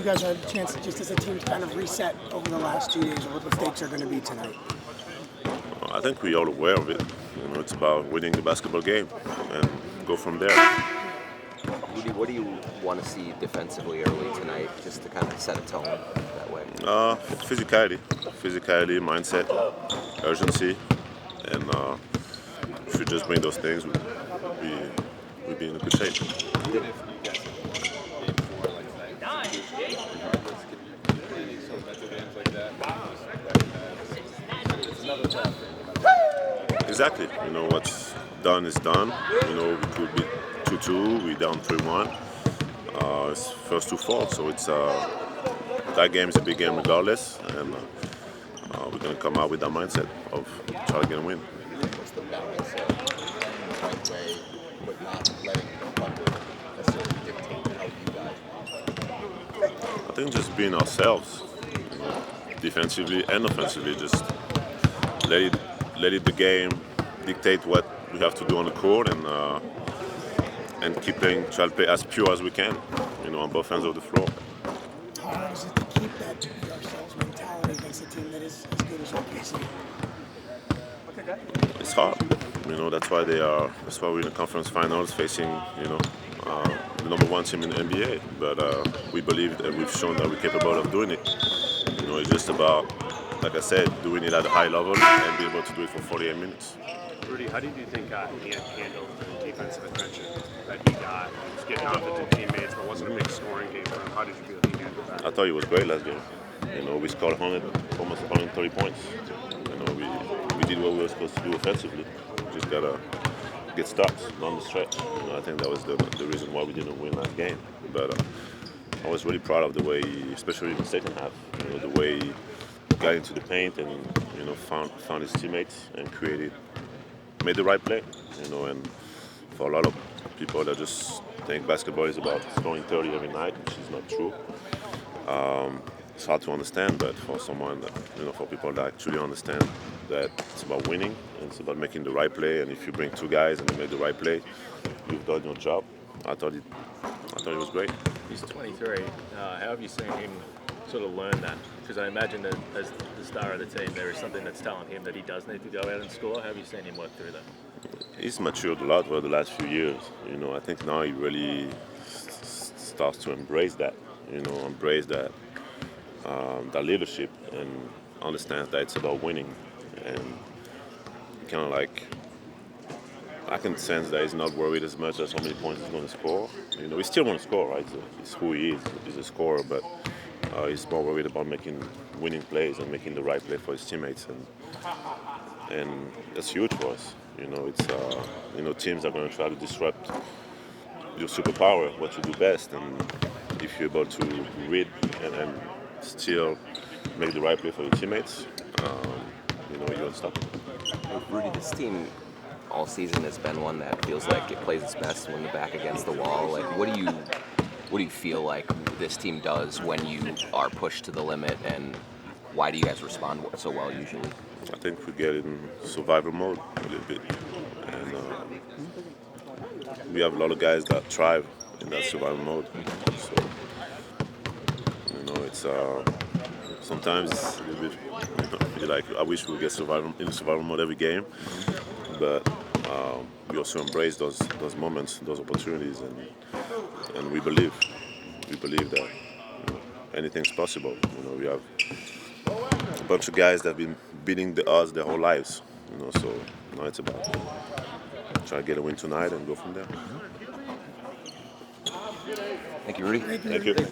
you guys had a chance, just as a team, to kind of reset over the last 2 days, or what the stakes are going to be tonight? I think we're all aware of it. It's about winning the basketball game and go from there. Rudy, what do you want to see defensively early tonight, just to kind of set a tone that way? Physicality, mindset, urgency, and if we just bring those things, we'll be in a good shape. Exactly. What's done is done. We could be 2-2. We down 3-1. It's first to fall, so it's that game is a big game regardless, and we're gonna come out with that mindset of try to get a win. What's the balance of right way, but not letting the bundle necessarily dictate how you guys play? I think just being ourselves, defensively and offensively, just let it the game dictate what we have to do on the court, and keep playing, try to play as pure as we can, on both ends of the floor. How hard is it to keep that be ourselves mentality against a team that is as good as OKC? It's hard. That's why That's why we're in the conference finals facing, the number one team in the NBA. But we believe that we've shown that we're capable of doing it. It's just about, like I said, doing it at a high level and be able to do it for 48 minutes. Rudy, how did you think he had handled the defensive attention that he got? He was getting off to teammates, but wasn't a big scoring game for him. How did you feel he handled that? I thought he was great last game. We scored almost 130 points. We did what we were supposed to do offensively. Just gotta get stops down the stretch. I think that was the reason why we didn't win last game. But I was really proud of the way, especially in the second half, the way he got into the paint and found his teammates and made the right play. And for a lot of people that just think basketball is about scoring 30 every night, which is not true. It's hard to understand, but for someone that, for people that actually understand that it's about winning and it's about making the right play, and if you bring two guys and they make the right play, you've done your job. I thought it was great. He's 23. How have you seen him sort of learn that? Because I imagine that as the star of the team, there is something that's telling him that he does need to go out and score. How have you seen him work through that? He's matured a lot over the last few years. I think now he really starts to embrace that. Embrace that leadership, and understands that it's about winning. And kind of like, I can sense that he's not worried as much as how many points he's going to score. He still wants to score, right? It's who he is. He's a scorer, but he's more worried about making winning plays and making the right play for his teammates, and that's huge for us. It's teams are going to try to disrupt your superpower, what you do best, and if you're able to read and still make the right play for your teammates, you're unstoppable. Rudy, this team all season has been one that feels like it plays its best when the back against the wall. Like, what do you feel like this team does when you are pushed to the limit, and why do you guys respond so well usually? I think we get in survival mode a little bit, and we have a lot of guys that thrive in that survival mode. So, it's sometimes it's a little bit, you're like, I wish we would get in survival mode every game, but we also embrace those moments, those opportunities, and we believe that anything's possible. We have a bunch of guys that have been beating the odds their whole lives. So now it's about try to get a win tonight and go from there. Thank you, Rudy. Thank you.